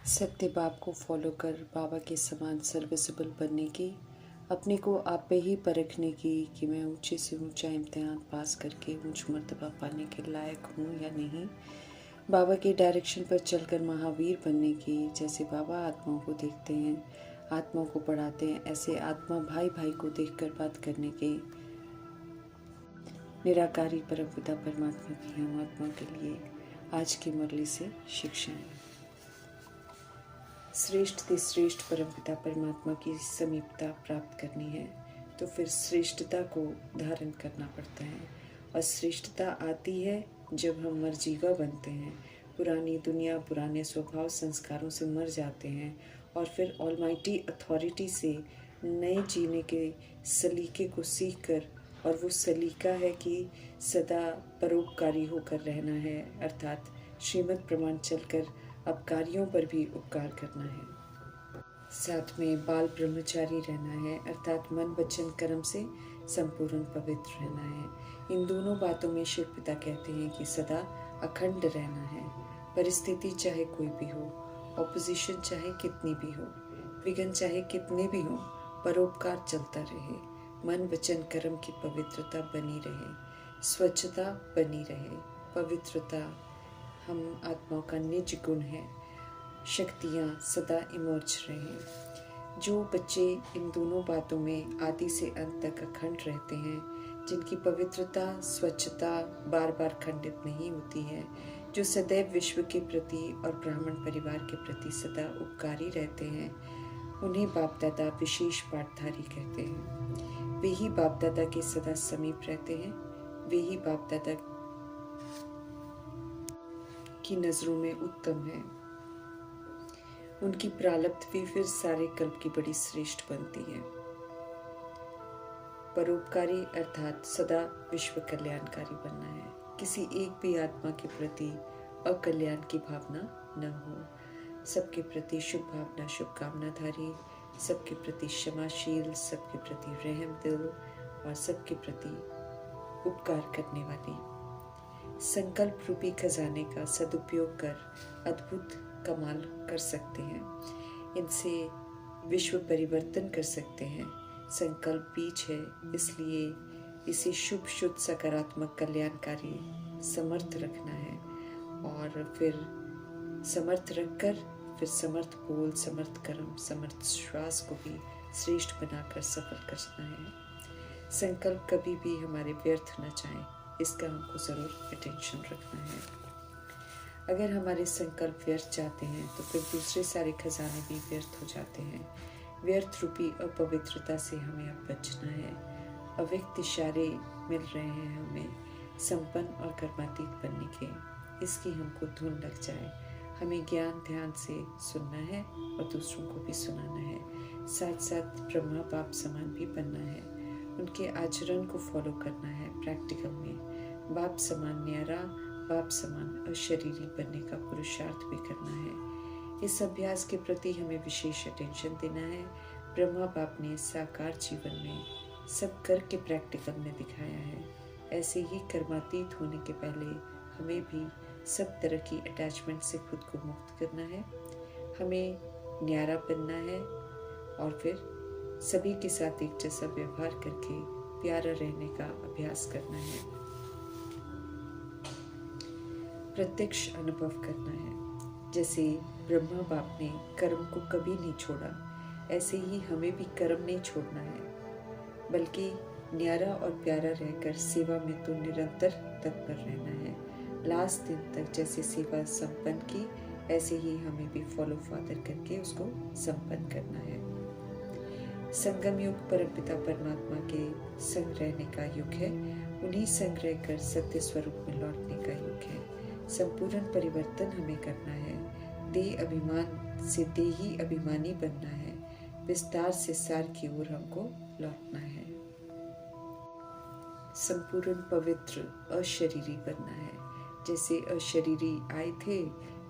सत्य बाप को फॉलो कर बाबा के समान सर्विसेबल बनने की, अपने को आप पे ही परखने की कि मैं ऊंचे से ऊंचा इम्तिहान पास करके ऊंच मर्तबा पाने के लायक हूँ या नहीं। बाबा के डायरेक्शन पर चलकर महावीर बनने की, जैसे बाबा आत्माओं को देखते हैं, आत्माओं को पढ़ाते हैं, ऐसे आत्मा भाई भाई को देखकर बात करने के। निराकारी परमपिता परमात्मा की हम आत्मा के लिए आज की मुरली से शिक्षाएं। श्रेष्ठ से श्रेष्ठ परमपिता परमात्मा की समीपता प्राप्त करनी है तो फिर श्रेष्ठता को धारण करना पड़ता है, और श्रेष्ठता आती है जब हम मर्जीवा बनते हैं, पुरानी दुनिया पुराने स्वभाव संस्कारों से मर जाते हैं और फिर ऑलमाइटी अथॉरिटी से नए जीने के सलीके को सीख कर, और वो सलीका है कि सदा परोपकारी होकर रहना है, अर्थात श्रीमद् प्रमाण चलकर अपकारियों पर भी उपकार करना है। साथ में बाल ब्रह्मचारी रहना है, अर्थात मन वचन कर्म से संपूर्ण पवित्र रहना है। इन दोनों बातों में शिव पिता कहते हैं कि सदा अखंड रहना है। परिस्थिति चाहे कोई भी हो, ऑपोजिशन चाहे कितनी भी हो, विघ्न चाहे कितने भी हो, परोपकार चलता रहे, मन वचन कर्म की पवित्रता बनी रहे, स्वच्छता बनी रहे। पवित्रता हम आत्माओं का निज गुण है, शक्तियाँ सदा इमर्ज रहें। जो बच्चे इन दोनों बातों में आदि से अंत तक अखंड रहते हैं, जिनकी पवित्रता स्वच्छता बार बार खंडित नहीं होती है, जो सदैव विश्व के प्रति और ब्राह्मण परिवार के प्रति सदा उपकारी रहते हैं, उन्हें बाप दादा विशेष पाठधारी कहते हैं। वे ही बाप दादा के सदा समीप रहते हैं, वे ही बाप दादा की नजरों में उत्तम है। उनकी प्रारब्ध भी फिर सारे कल्प की बड़ी श्रेष्ठ बनती है। परोपकारी अर्थात सदा विश्व कल्याणकारी बनना है। किसी एक भी आत्मा के प्रति अकल्याण की भावना न हो, सबके प्रति शुभ भावना शुभकामनाधारी, सबके प्रति क्षमाशील, सबके प्रति रहम दिल और सबके प्रति उपकार करने वाली। संकल्प रूपी खजाने का सदुपयोग कर अद्भुत कमाल कर सकते हैं। इनसे विश्व परिवर्तन कर सकते हैं। संकल्प बीज है, इसलिए इसे शुभ शुद्ध सकारात्मक कल्याणकारी समर्थ रखना है, और फिर समर्थ रखकर फिर समर्थ बोल, समर्थ कर्म, समर्थ श्वास को भी श्रेष्ठ बनाकर सफल करना है। संकल्प कभी भी हमारे व्यर्थ न जाए, इसका हमको जरूर अटेंशन रखना है। अगर हमारे संकल्प व्यर्थ जाते हैं तो फिर दूसरे सारे खजाने भी व्यर्थ हो जाते हैं। व्यर्थ रूपी अपवित्रता से हमें अब बचना है। अव्यक्त इशारे मिल रहे हैं हमें संपन्न और कर्मातीत बनने के, इसकी हमको धुन लग जाए। हमें ज्ञान ध्यान से सुनना है और दूसरों को भी सुनाना है। साथ साथ ब्रह्मा बाप समान भी बनना है, उनके आचरण को फॉलो करना है। प्रैक्टिकल में बाप समान न्यारा, बाप समान अशरीरी बनने का पुरुषार्थ भी करना है। इस अभ्यास के प्रति हमें विशेष अटेंशन देना है। ब्रह्मा बाप ने साकार जीवन में सब करके प्रैक्टिकल में दिखाया है। ऐसे ही कर्मातीत होने के पहले हमें भी सब तरह की अटैचमेंट से खुद को मुक्त करना है। हमें न्यारा बनना है और फिर सभी के साथ एक जैसा व्यवहार करके प्यारा रहने का अभ्यास करना है। प्रत्यक्ष अनुभव करना है। जैसे ब्रह्मा बाप ने कर्म को कभी नहीं छोड़ा, ऐसे ही हमें भी कर्म नहीं छोड़ना है, बल्कि न्यारा और प्यारा रहकर सेवा में तो निरंतर तत्पर रहना है। लास्ट दिन तक जैसे सेवा संपन्न की, ऐसे ही हमें भी फॉलो फादर करके उसको संपन्न करना है। संगम युग परमपिता परमात्मा के संग रहने का युग है। उन्हीं संग रहकर सत्य स्वरूप में लौटने का युग है। संपूर्ण परिवर्तन हमें करना है। देह अभिमान से देही अभिमानी बनना है। विस्तार से सार की ओर हमको लौटना है। संपूर्ण पवित्र अशरीरी बनना है। जैसे अशरीरी आए थे,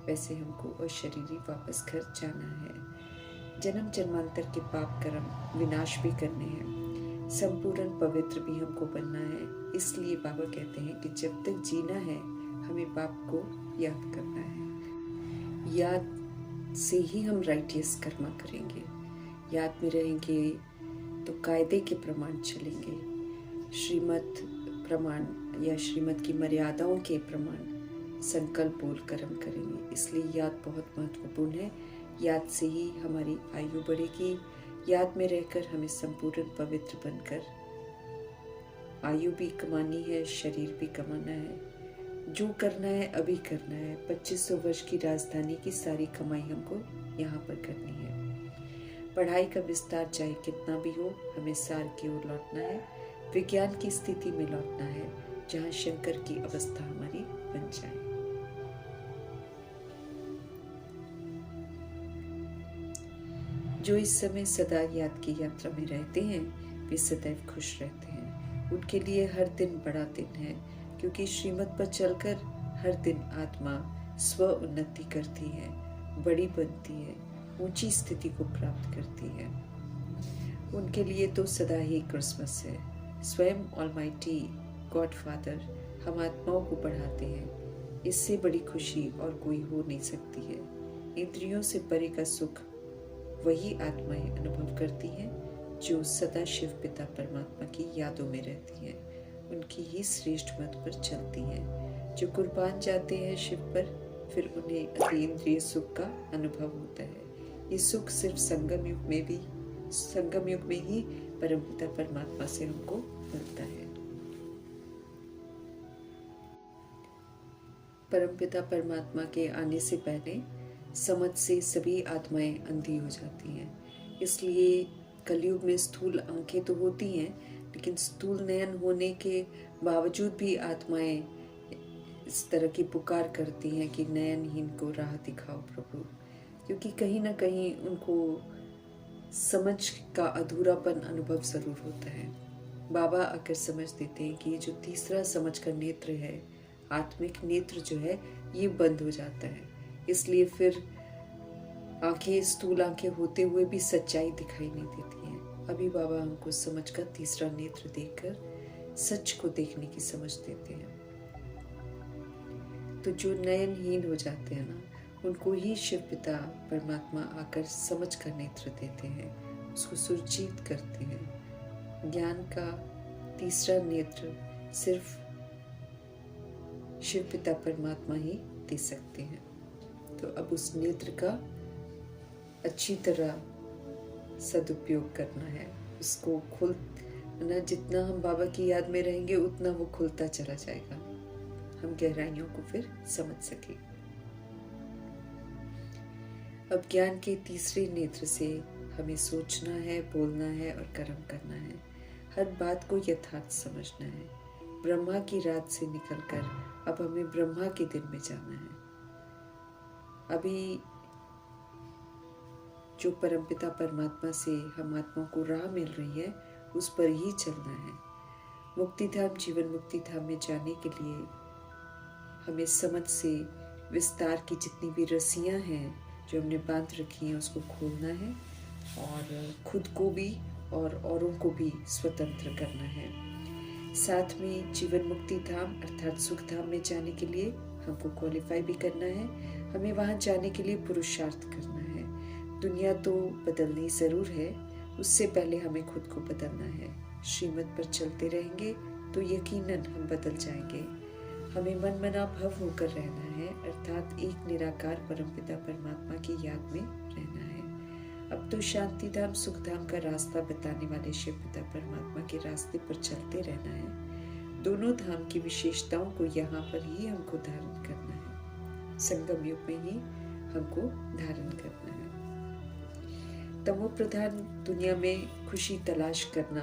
वैसे हमको अशरीरी वापस घर जाना है। जन्म जन्मांतर के पाप कर्म विनाश भी करने हैं। संपूर्ण पवित्र भी हमको बनना है। इसलिए बाबा कहते हैं कि जब तक जीना है हमें बाप को याद करना है। याद से ही हम राइटियस कर्मा करेंगे। याद में रहेंगे तो कायदे के प्रमाण चलेंगे, श्रीमत प्रमाण या श्रीमत की मर्यादाओं के प्रमाण संकल्प बोलकर हम करेंगे। इसलिए याद बहुत महत्वपूर्ण है। याद से ही हमारी आयु बढ़ेगी। याद में रहकर हमें संपूर्ण पवित्र बनकर आयु भी कमानी है, शरीर भी कमाना है। जो करना है अभी करना है। 2500 वर्ष की राजधानी की सारी कमाई हमको यहाँ पर करनी है। पढ़ाई का विस्तार चाहे कितना भी हो, हमें सार की ओर लौटना है, विज्ञान की स्थिति में लौटना है, जहाँ शंकर की अवस्था हमारी बन जाए। जो इस समय सदा याद की यात्रा में रहते हैं वे सदैव खुश रहते हैं। उनके लिए हर दिन बड़ा दिन है, क्योंकि श्रीमत पर चलकर हर दिन आत्मा स्व उन्नति करती है, बड़ी बनती है, ऊंची स्थिति को प्राप्त करती है। उनके लिए तो सदा ही क्रिसमस है। स्वयं ऑलमाइटी गॉड फादर हम आत्माओं को बढ़ाते हैं। इससे बड़ी खुशी और कोई हो नहीं सकती है। इंद्रियों से परे का सुख वही आत्माएं अनुभव करती हैं जो सदा शिव पिता परमात्मा की यादों में रहती हैं, उनकी ही श्रेष्ठ मत पर चलती हैं। जो कुर्बान जाते हैं शिव पर, फिर उन्हें अतीन्द्रिय सुख का अनुभव होता है। ये सुख सिर्फ संगम युग में ही परमपिता परमात्मा से हमको मिलता है। परमपिता परमात्मा के आने से पहले समझ से सभी आत्माएं अंधी हो जाती हैं। इसलिए कलयुग में स्थूल आंखें तो होती हैं, लेकिन स्थूल नयन होने के बावजूद भी आत्माएं इस तरह की पुकार करती हैं कि नयनहीन को राह दिखाओ प्रभु, क्योंकि कहीं ना कहीं उनको समझ का अधूरापन अनुभव जरूर होता है। बाबा आकर समझ देते हैं कि ये जो तीसरा समझ का नेत्र है, आत्मिक नेत्र जो है, ये बंद हो जाता है। इसलिए फिर आंखें, स्थूल आंखें होते हुए भी सच्चाई दिखाई नहीं देती हैं। अभी बाबा हमको समझ का तीसरा नेत्र देकर सच को देखने की समझ देते हैं। तो जो नयनहीन हो जाते हैं ना, उनको ही शिव पिता परमात्मा आकर समझ का नेत्र देते हैं, उसको सुरजीत करते हैं। ज्ञान का तीसरा नेत्र सिर्फ शिव पिता परमात्मा ही दे सकते हैं। तो अब उस नेत्र का अच्छी तरह सदुपयोग करना है। उसको जितना हम बाबा की याद में रहेंगे उतना वो खुलता चला जाएगा, हम गहराइयों को फिर समझ सके। अब ज्ञान के तीसरे नेत्र से हमें सोचना है, बोलना है और कर्म करना है। हर बात को यथार्थ समझना है। ब्रह्मा की रात से निकलकर अब हमें ब्रह्मा के दिन में जाना है। अभी जो परमपिता परमात्मा से हम आत्मा को राह मिल रही है, उस पर ही चलना है। मुक्ति धाम, जीवन मुक्ति धाम में जाने के लिए हमें समझ से विस्तार की जितनी भी रस्सियां हैं जो हमने बांध रखी हैं, उसको खोलना है और खुद को भी और औरों को भी स्वतंत्र करना है। साथ में जीवन मुक्ति धाम अर्थात सुख धाम में जाने के लिए हमको क्वालिफाई भी करना है। हमें वहां जाने के लिए पुरुषार्थ करना है। दुनिया तो बदलनी जरूर है, उससे पहले हमें खुद को बदलना है। श्रीमत पर चलते रहेंगे तो यकीनन हम बदल जाएंगे। हमें मन मना भव होकर रहना है, अर्थात एक निराकार परमपिता परमात्मा की याद में रहना है। अब तो शांति धाम, सुख धाम का रास्ता बताने वाले शिव पिता परमात्मा के रास्ते पर चलते रहना है। दोनों धाम की विशेषताओं को यहाँ पर ही हमको धारण करना है। संगम युग में ही हमको धारण करना है। तमो प्रधान दुनिया में खुशी तलाश करना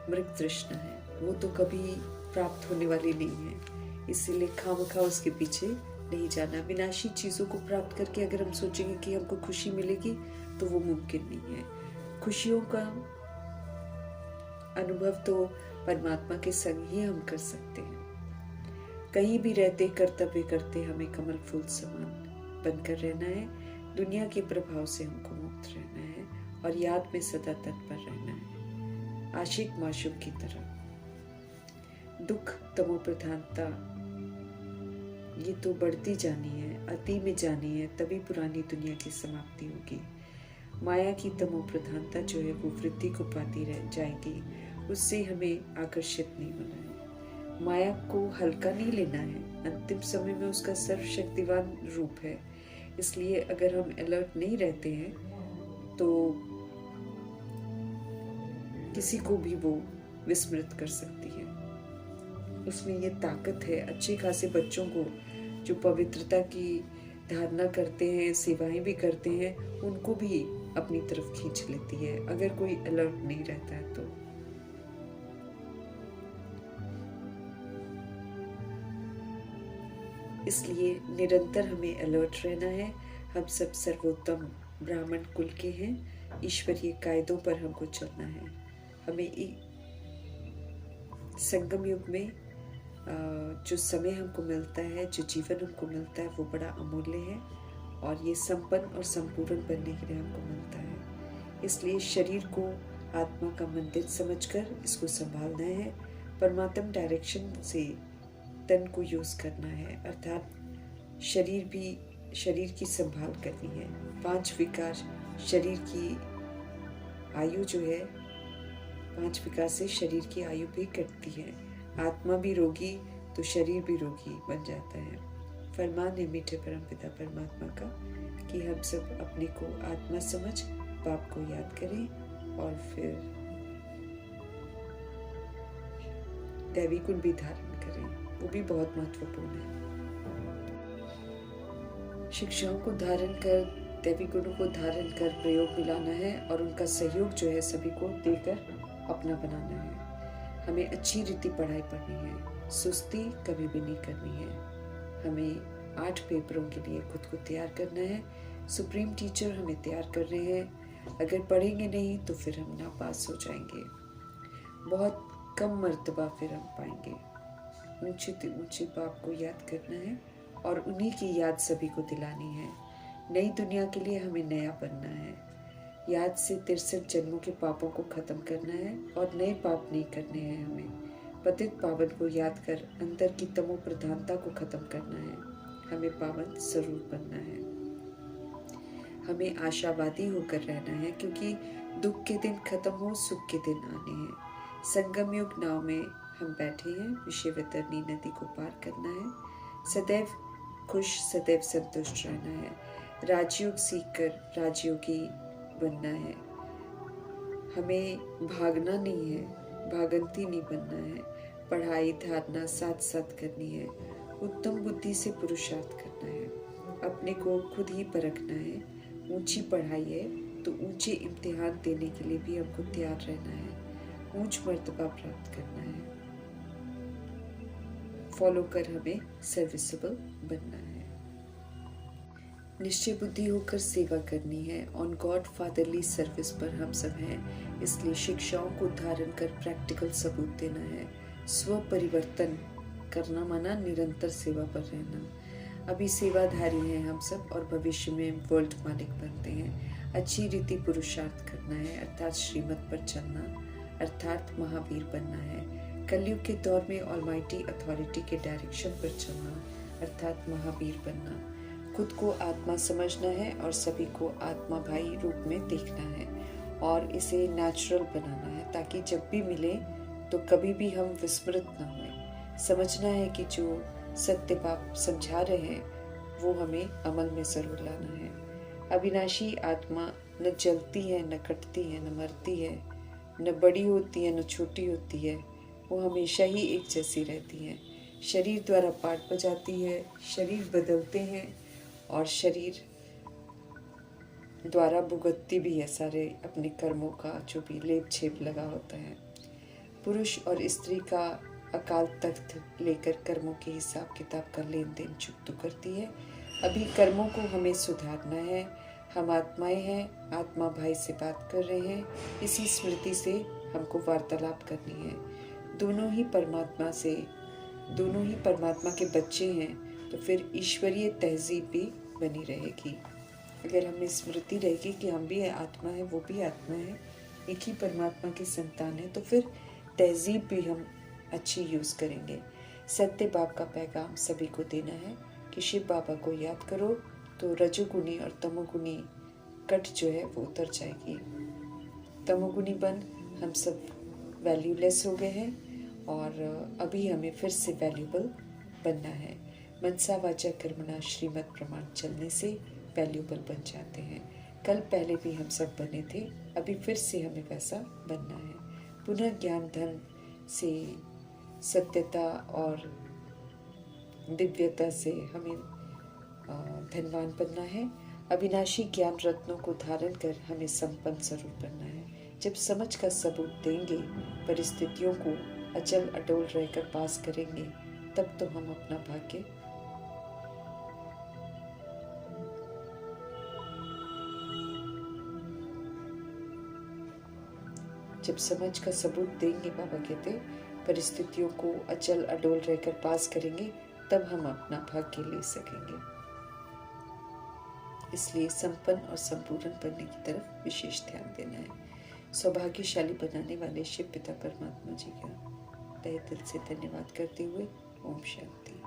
मृग तृष्णा है, वो तो कभी प्राप्त होने वाली नहीं है। इसीलिए खामखा उसके पीछे नहीं जाना। विनाशी चीजों को प्राप्त करके अगर हम सोचेंगे कि हमको खुशी मिलेगी, तो वो मुमकिन नहीं है। खुशियों का अनुभव तो परमात्मा के संग ही हम कर सकते हैं। कहीं भी रहते, कर्तव्य करते, हमें कमल फूल समान बनकर रहना है। दुनिया के प्रभाव से हमको मुक्त रहना है और याद में सदा तत्पर रहना है, आशिक माशूक की तरह। दुख, तमो प्रधानता ये तो बढ़ती जानी है, अति में जानी है, तभी पुरानी दुनिया की समाप्ति होगी। माया की तमो प्रधानता जो है वो वृद्धि को पाती रह जाएगी, उससे हमें आकर्षित नहीं होना है। माया को हल्का नहीं लेना है, अंतिम समय में उसका सर्वशक्तिवान रूप है। इसलिए अगर हम अलर्ट नहीं रहते हैं तो किसी को भी वो विस्मृत कर सकती है। उसमें ये ताकत है। अच्छे खासे बच्चों को जो पवित्रता की धारणा करते हैं, सेवाएं भी करते हैं, उनको भी अपनी तरफ खींच लेती है अगर कोई अलर्ट नहीं रहता है तो। इसलिए निरंतर हमें अलर्ट रहना है। हम सब सर्वोत्तम ब्राह्मण कुल के हैं, ईश्वरीय कायदों पर हमको चलना है। हमें संगम युग में जो समय हमको मिलता है, जो जीवन हमको मिलता है, वो बड़ा अमूल्य है और ये संपन्न और संपूर्ण बनने के लिए हमको मिलता है। इसलिए शरीर को आत्मा का मंदिर समझकर इसको संभालना है। परमात्म डायरेक्शन से तन को यूज करना है, अर्थात शरीर की संभाल करनी है। 5 विकार शरीर की आयु जो है, 5 विकार से शरीर की आयु भी घटती है। आत्मा भी रोगी तो शरीर भी रोगी बन जाता है। फरमान है मीठे परमपिता परमात्मा का कि हम सब अपने को आत्मा समझ बाप को याद करें और फिर दैवी गुण भी धारण करें, वो भी बहुत महत्वपूर्ण है। शिक्षाओं को धारण कर, दैवी गुणों को धारण कर प्रयोग में लाना है और उनका सहयोग जो है सभी को देकर अपना बनाना है। हमें अच्छी रीति पढ़ाई पढ़नी है, सुस्ती कभी भी नहीं करनी है। हमें 8 पेपरों के लिए खुद को तैयार करना है। सुप्रीम टीचर हमें तैयार कर रहे हैं। अगर पढ़ेंगे नहीं तो फिर हम नापास हो जाएंगे, बहुत कम मर्तबा फिर हम पाएंगे। ऊंचे से ऊंचे बाप को याद करना है और उन्हीं की याद सभी को दिलानी है। नई दुनिया के लिए हमें नया बनना है। याद से 63 जन्मों के पापों को खत्म करना है और नए पाप नहीं करने हैं। हमें पतित पावन को याद कर अंदर की तमो प्रधानता को खत्म करना है। हमें पावन जरूर बनना है। हमें आशावादी होकर रहना है, क्योंकि दुख के दिन खत्म हो, सुख के दिन आने हैं। संगम युग नाव में हम बैठे हैं, विषय वैतरणी नदी को पार करना है। सदैव खुश, सदैव संतुष्ट रहना है। राजयोग सीखकर राजयोगी बनना है। हमें भागना नहीं है, भागंती नहीं बनना है। पढ़ाई धारणा साथ साथ करनी है। उत्तम बुद्धि से पुरुषार्थ करना है। अपने को खुद ही परखना है। ऊंची पढ़ाई है तो ऊंचे इम्तिहान देने के लिए भी हमको तैयार रहना है। ऊंच मर्तबा प्राप्त करना है। फॉलो कर हमें सर्विसेबल बनना है। निश्चय बुद्धि होकर सेवा करनी है। ऑन गॉड फादरली सर्विस पर हम सब हैं, इसलिए शिक्षाओं को धारण कर प्रैक्टिकल सबूत देना है। स्व परिवर्तन करना माना निरंतर सेवा पर रहना। अभी सेवाधारी हैं हम सब और भविष्य में वर्ल्ड मालिक बनते हैं। अच्छी रीति पुरुषार्थ करना है, अर्थात श्रीमत पर चलना, अर्थात महावीर बनना है। कलयुग के दौर में ऑलमाइटी अथॉरिटी के डायरेक्शन पर चलना, अर्थात महावीर बनना। खुद को आत्मा समझना है और सभी को आत्मा भाई रूप में देखना है और इसे नेचुरल बनाना है, ताकि जब भी मिले तो कभी भी हम विस्मृत न हों। समझना है कि जो सत्य बाप समझा रहे हैं वो हमें अमल में जरूर लाना है। अविनाशी आत्मा न जलती है, न कटती है, न मरती है, न बड़ी होती है, न छोटी होती है। वो हमेशा ही एक जैसी रहती है। शरीर द्वारा पाठ बजाती है, शरीर बदलते हैं और शरीर द्वारा भुगतती भी है सारे अपने कर्मों का जो भी लेप छेप लगा होता है। पुरुष और स्त्री का अकाल तख्त लेकर कर्मों के हिसाब किताब का लेन देन चुकता करती है। अभी कर्मों को हमें सुधारना है। हम आत्माएं हैं, आत्मा भाई से बात कर रहे हैं। इसी स्मृति से हमको वार्तालाप करनी है। दोनों ही परमात्मा के बच्चे हैं, तो फिर ईश्वरीय तहजीब भी बनी रहेगी। अगर हमें स्मृति रहेगी कि हम भी आत्मा है, वो भी आत्मा है, एक ही परमात्मा की संतान है, तो फिर तहजीब भी हम अच्छी यूज़ करेंगे। सत्य बाप का पैगाम सभी को देना है कि शिव बाबा को याद करो तो रजोगुनी और तमोगुनी कट जो है वो उतर जाएगी। तमोगुनी बन हम सब वैल्यूलेस हो गए हैं और अभी हमें फिर से वैल्यूबल बनना है। मनसा वाचा कर्मणा श्रीमत प्रमाण चलने से वैल्यूबल बन जाते हैं। कल पहले भी हम सब बने थे, अभी फिर से हमें वैसा बनना है। पुनः ज्ञान धन से सत्यता और दिव्यता से हमें धनवान बनना है। अविनाशी ज्ञान रत्नों को धारण कर हमें संपन्न स्वरूप बनना है। जब समझ का सबूत देंगे, परिस्थितियों को अचल अटोल रहकर पास करेंगे, तब तो हम अपना भाग्य जब समझ का सबूत देंगे, बाबा कहते परिस्थितियों को अचल अडोल रहकर पास करेंगे, तब हम अपना भाग्य ले सकेंगे। इसलिए संपन्न और संपूर्ण बनने की तरफ विशेष ध्यान देना है। सौभाग्यशाली बनाने वाले शिव पिता परमात्मा जी का तहे दिल से धन्यवाद करते हुए ओम शांति।